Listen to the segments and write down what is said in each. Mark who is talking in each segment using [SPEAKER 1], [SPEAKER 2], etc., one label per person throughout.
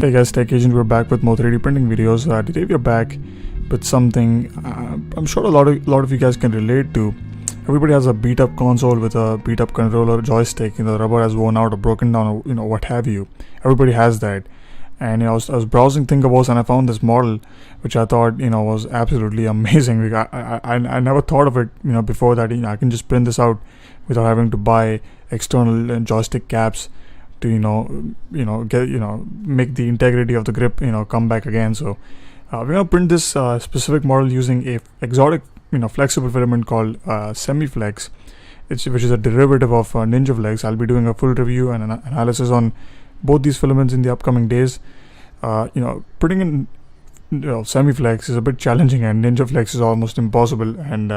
[SPEAKER 1] Hey guys, TechAgent, we're back with more 3D printing videos. Today we're back with something I'm sure a lot of you guys can relate to. Everybody has a beat up console with a beat up controller, joystick. The rubber has worn out or broken down, or what have you. Everybody has that. And I was browsing Thingiverse and I found this model, which I thought was absolutely amazing. I never thought of it before that. I can just print this out without having to buy external joystick caps to make the integrity of the grip come back again. So we're gonna print this specific model using a exotic flexible filament called Semiflex, which is a derivative of Ninja Flex. I'll be doing a full review and an analysis on both these filaments in the upcoming days. Putting in Semiflex is a bit challenging, and Ninja Flex is almost impossible, and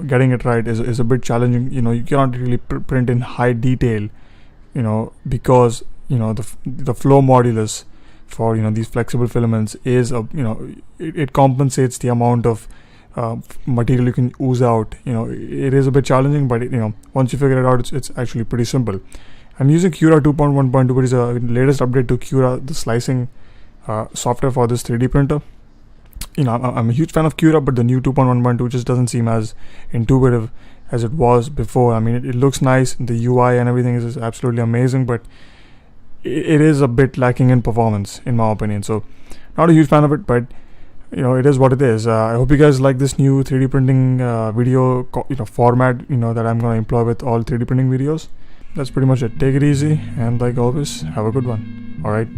[SPEAKER 1] getting it right is a bit challenging. You cannot really print in high detail because the flow modulus for these flexible filaments is it compensates the amount of material you can ooze out. It is a bit challenging, but once you figure it out, it's actually pretty simple. I'm using Cura 2.1.2, which is a latest update to Cura, the slicing software for this 3D printer. I'm a huge fan of Cura, but the new 2.1.2 just doesn't seem as intuitive as it was before. I mean, it looks nice, the UI and everything is absolutely amazing, but it is a bit lacking in performance, in my opinion. So, not a huge fan of it, but it is what it is. I hope you guys like this new 3D printing video format that I'm going to employ with all 3D printing videos. That's pretty much it. Take it easy, and like always, have a good one. Alright.